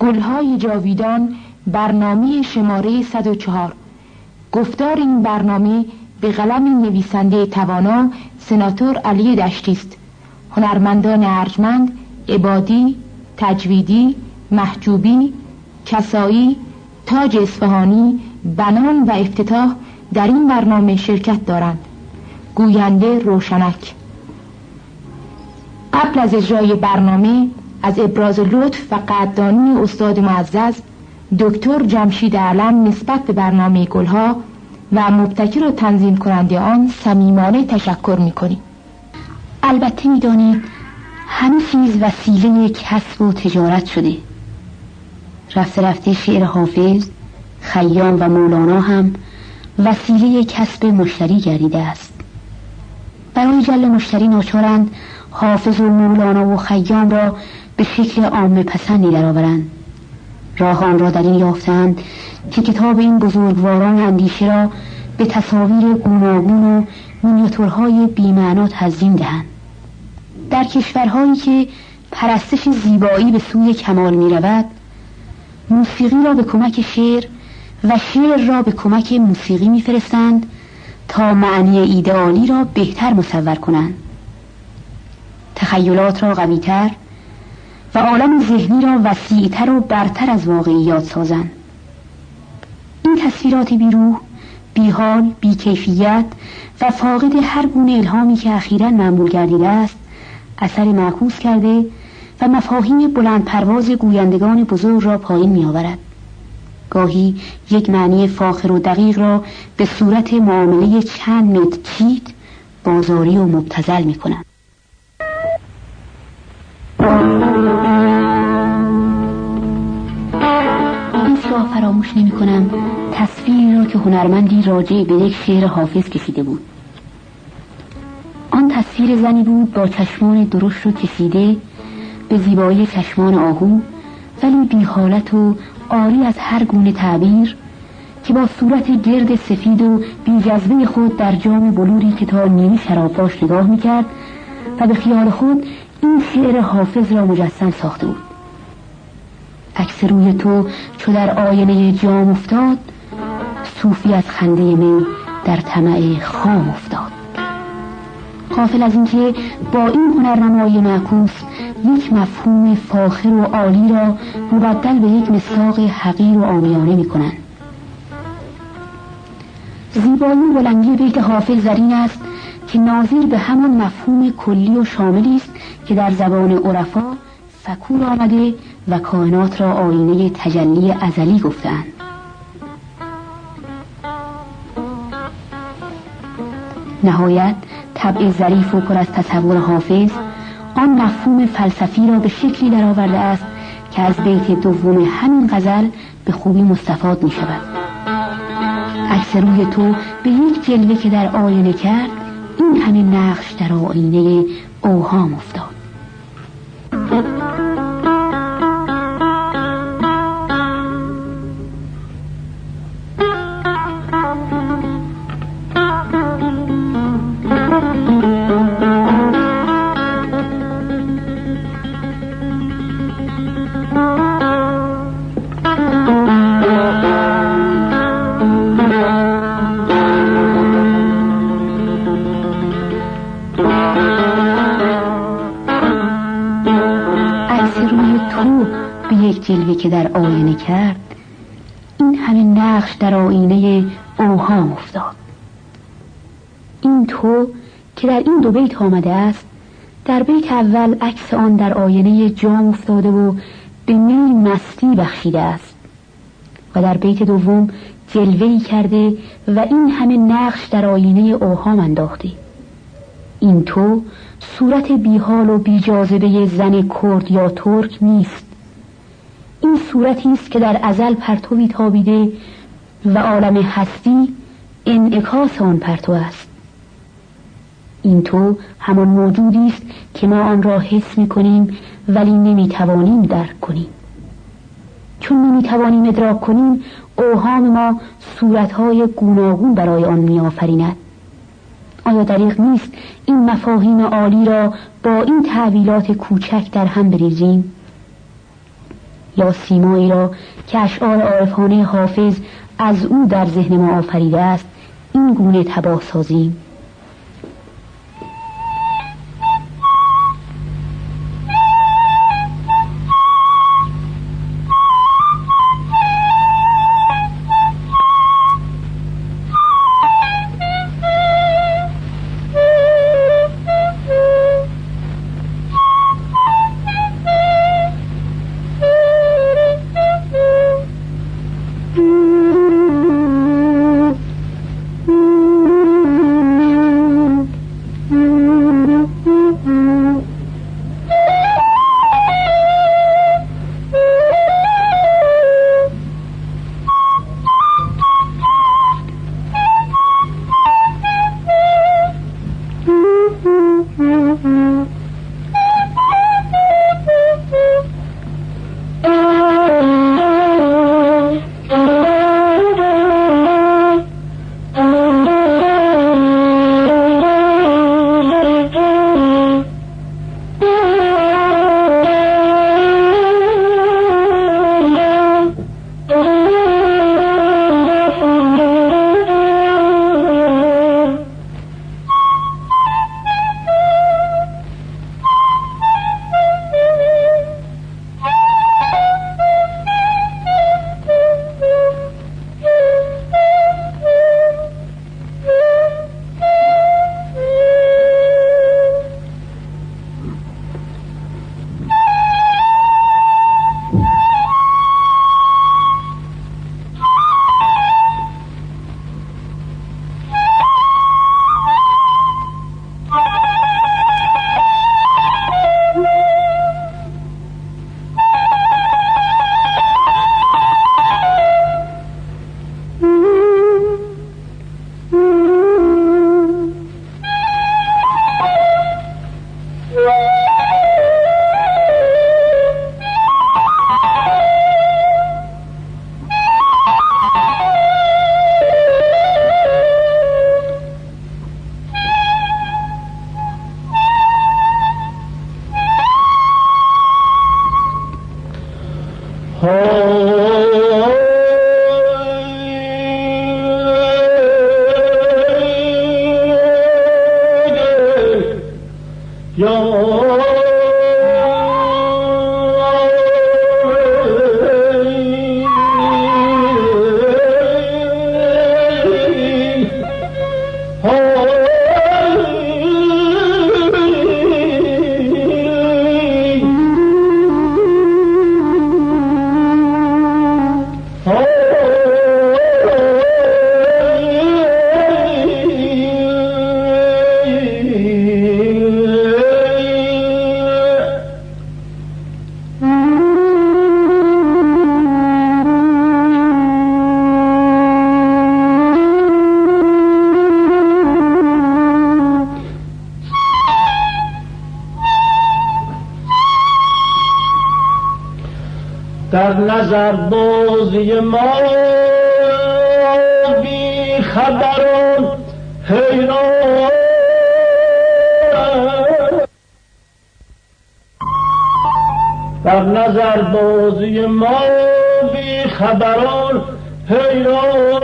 گلهای جاویدان، برنامه شماره 104. گفتار این برنامه به قلم نویسنده توانا سناتور علی دشتی است. هنرمندان ارجمند عبادی، تجویدی، محجوبی، کسایی، تاج اصفهانی، بنان و افتتاح در این برنامه شرکت دارند. گوینده روشنک. قبل از اجرای برنامه از ابراز لطف و قدردانی استاد معزز دکتر جمشید علم نسبت به برنامه گلها و مبتکر و تنظیم کننده آن صمیمانه تشکر می‌کنیم. البته می‌دانید همه چیز وسیله کسب و تجارت شده. رفته رفته شعر حافظ، خیام و مولانا هم وسیله کسب مشتری گردیده است. برای جلب مشتری ناچارند حافظ و مولانا و خیام را به شکل عامه پسندی درآورند. راه آن را در این یافتند که کتاب این بزرگواران اندیشه را به تصاویر گوناگون و مینیاتورهای بی‌معنا تزیین دهند. در کشورهایی که پرستش زیبایی به سوی کمال می رود، موسیقی را به کمک شعر و شعر را به کمک موسیقی می فرستند تا معنی ایدئالی را بهتر مصور کنند، تخیلات را قوی‌تر و عالم ذهنی را وسیع‌تر و برتر از واقعیات سازند. این تصویرات بیروح، بیحال، بیکیفیت و فاقد هر گونه الهامی که اخیراً معمول گردیده است، اثر معکوس کرده و مفاهیم بلند پرواز گویندگان بزرگ را پایین می آورد. گاهی یک معنی فاخر و دقیق را به صورت معامله چند متر چیت بازاری و مبتذل می کنند. هیچ را فراموش نمی کنم تصویری را که هنرمندی راجع به یک شعر حافظ کشیده بود. آن تصویر زنی بود با چشمان درشت و کشیده به زیبایی چشمان آهو، ولی بی حالت و عاری از هر گونه تعبیر، که با صورت گرد سفید و بی جذبه خود در جام بلوری که تا نیمه شراب داشت نگاه میکرد و به خیال خود این شعر حافظ را مجسم ساخته بود. عکس روی تو چو در آینه جام افتاد، صوفی از خنده می در طمع خام افتاد. غافل از اینکه با این هنرنمای معکوس یک مفهوم فاخر و عالی را مبدل به یک مصداق حقیر و عامیانه می‌کنند. زیبایی و بلندی بیت حافظ در این است که ناظر به همان مفهوم کلی و شاملی است که در زبان عرفا فکور آمده و کائنات را آینه تجلی ازلی گفتند. نهایت طبع ظریف و پر از تصور حافظ آن مفهوم فلسفی را به شکلی درآورده است که از بیت دوم همین غزل به خوبی مستفاد می شود. عکس روی تو به یک جلوه که در آینه کرد، این همین نقش در آینه اوهام افتاد. جلوه که در آینه کرد، این همین نقش در آینه اوهام افتاد. این تو که در این دو بیت آمده است، در بیت اول عکس آن در آینه جام افتاده و به می مستی بخشیده است و در بیت دوم جلوه‌ای کرده و این همین نقش در آینه اوهام انداخته. این تو صورت بیحال و بی‌جاذبه زن کرد یا ترک نیست. این صورتی است که در ازل پرتوی تابیده و عالم هستی انعکاس آن پرتو است. این تو همان موجودی است که ما آن را حس می‌کنیم ولی نمی‌توانیم درک کنیم. چون نمی‌توانیم ادراک کنیم، اوهام ما صورت‌های گوناگون برای آن می‌آفریند. آیا دریغ نیست این مفاهیم عالی را با این تعبیرات کوچک در هم بریزیم؟ یا سیمایی را که اشعار عارفانه حافظ از او در ذهن ما آفریده است این گونه تباه سازیم؟ در نظر بازی ما بی خبران حیران، در نظر بازی ما بی خبران حیران.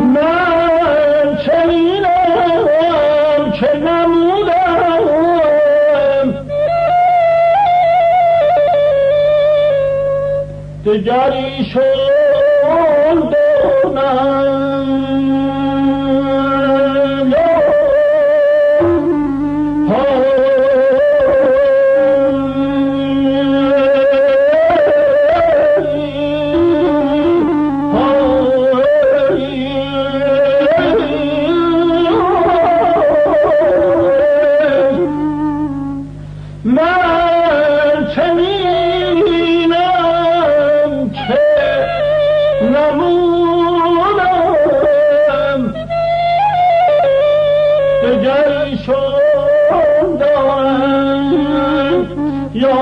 من چنینم که نمودم دگری شد دونم. من چنینم که نمونم دگر شدم یا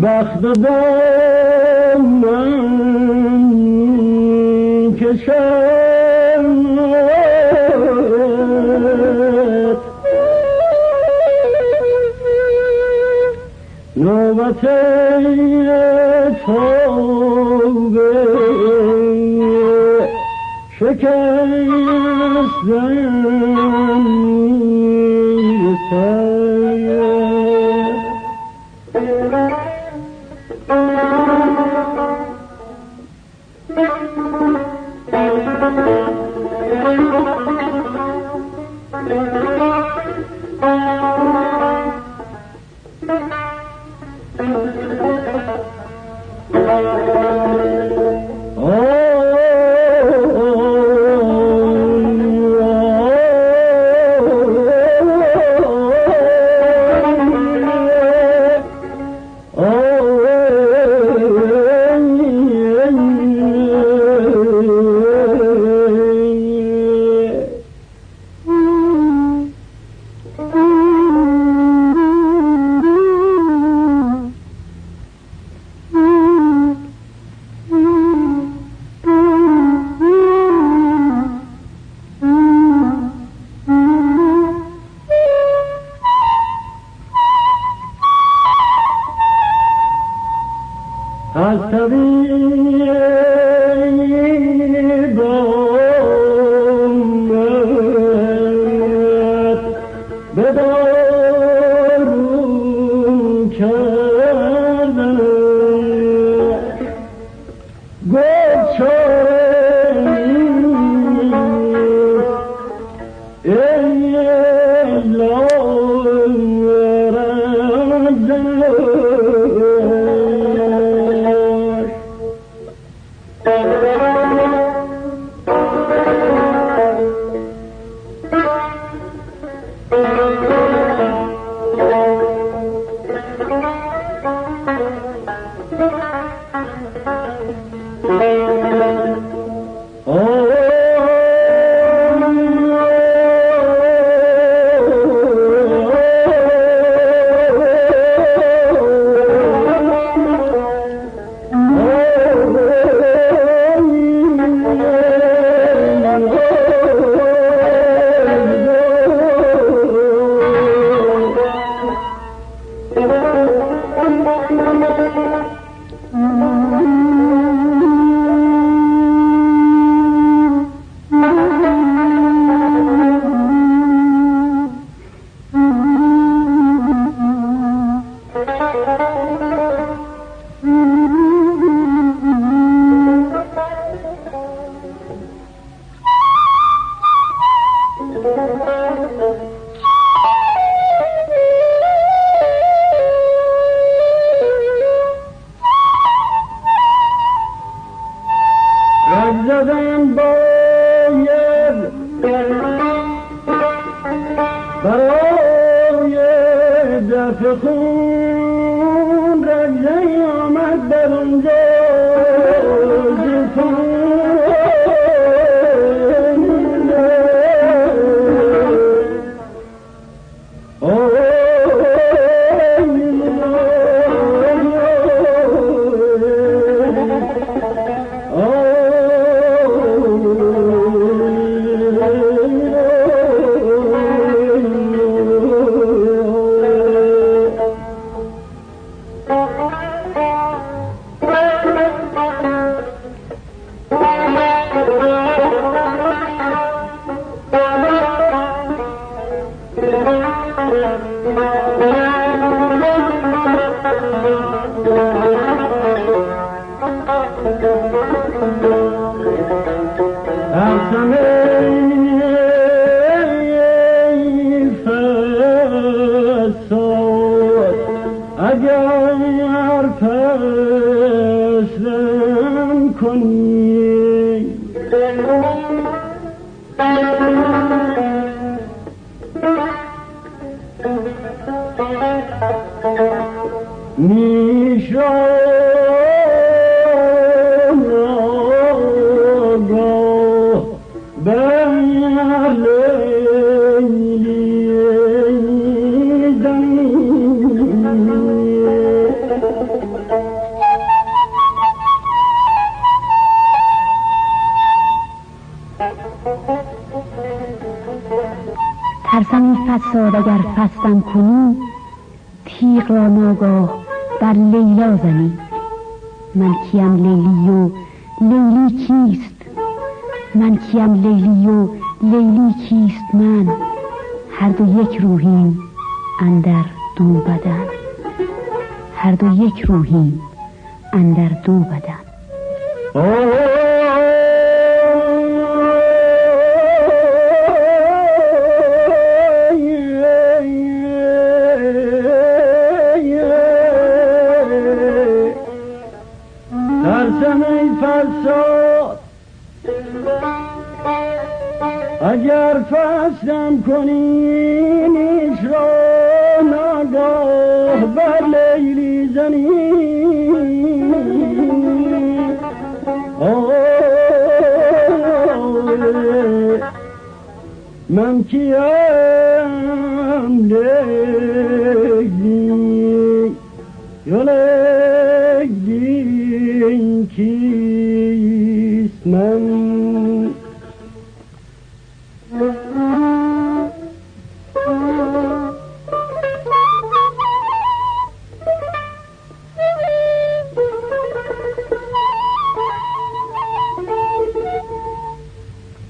بخت دم من کشد نوبت توبه شکستن از طبیب آمد به دارو کردن گفت چاره ای زدن باید برای دفع خون رجعی آمد در اونجا اگر تسلیم کنی میشد ترسم این فساد اگر فستم کنی تیغ را ناگاه بر لیلا زنی. من کیم لیلی و لیلی کیست؟ من کیم لیلی و لیلی کیست من؟ هر دو یک روحیم اندر دو بدن. هر دو یک روحیم اندر دو بدن. اگر فصلم کنی نیش را نگاه بر لیلی زنی. من کیم لیلی یا لیلی کیست من؟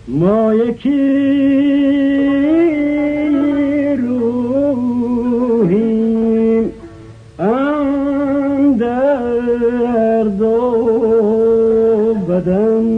ما یکی روحیم اندر دو بدن.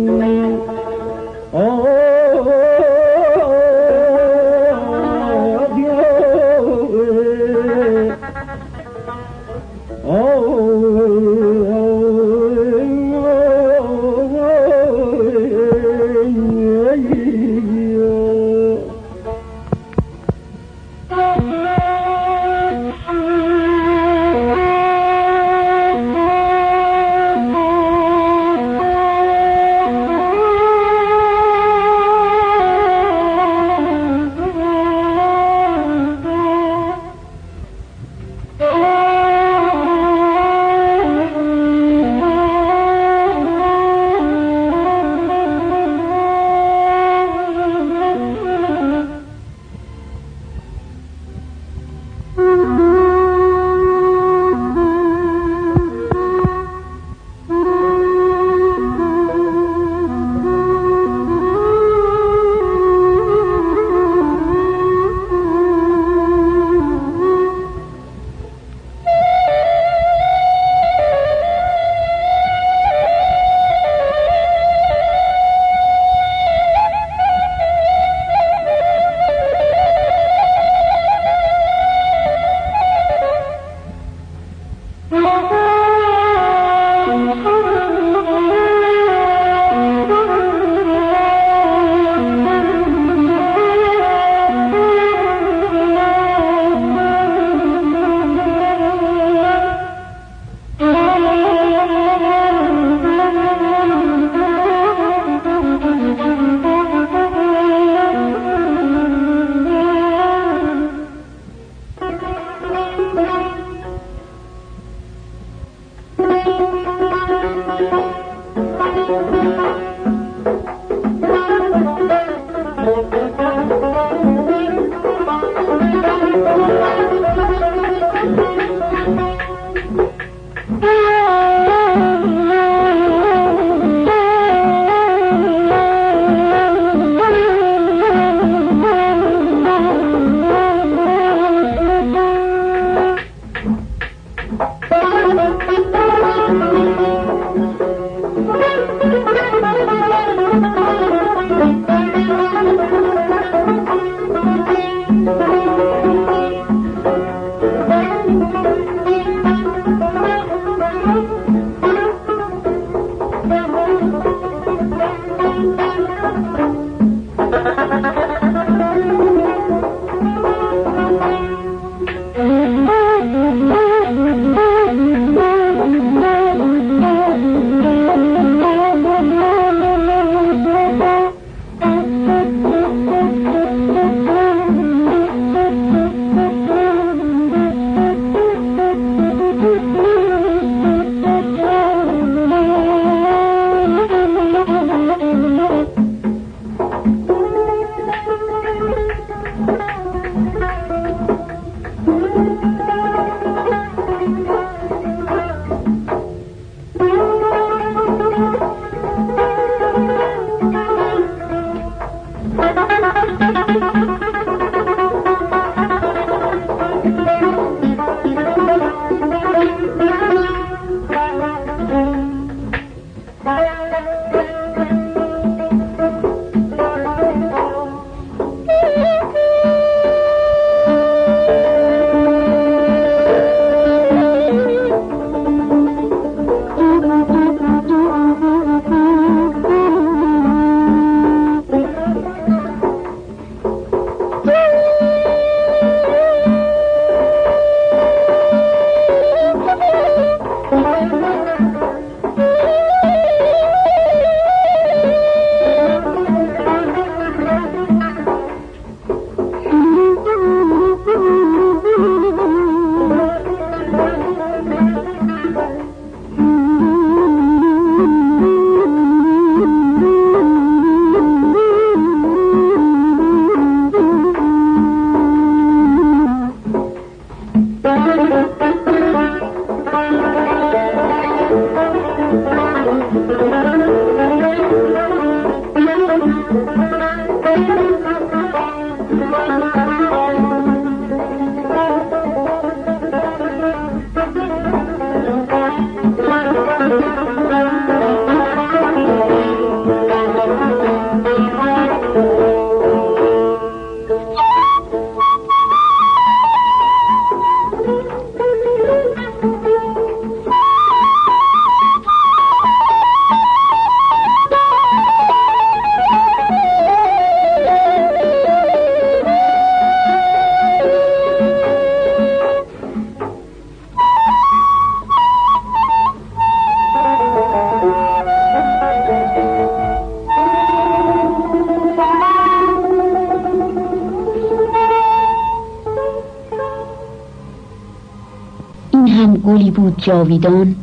گلی بود جاویدان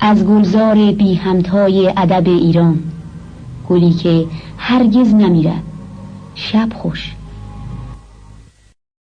از گلزار بی همتای ادب ایران، گلی که هرگز نمیرد. شب خوش.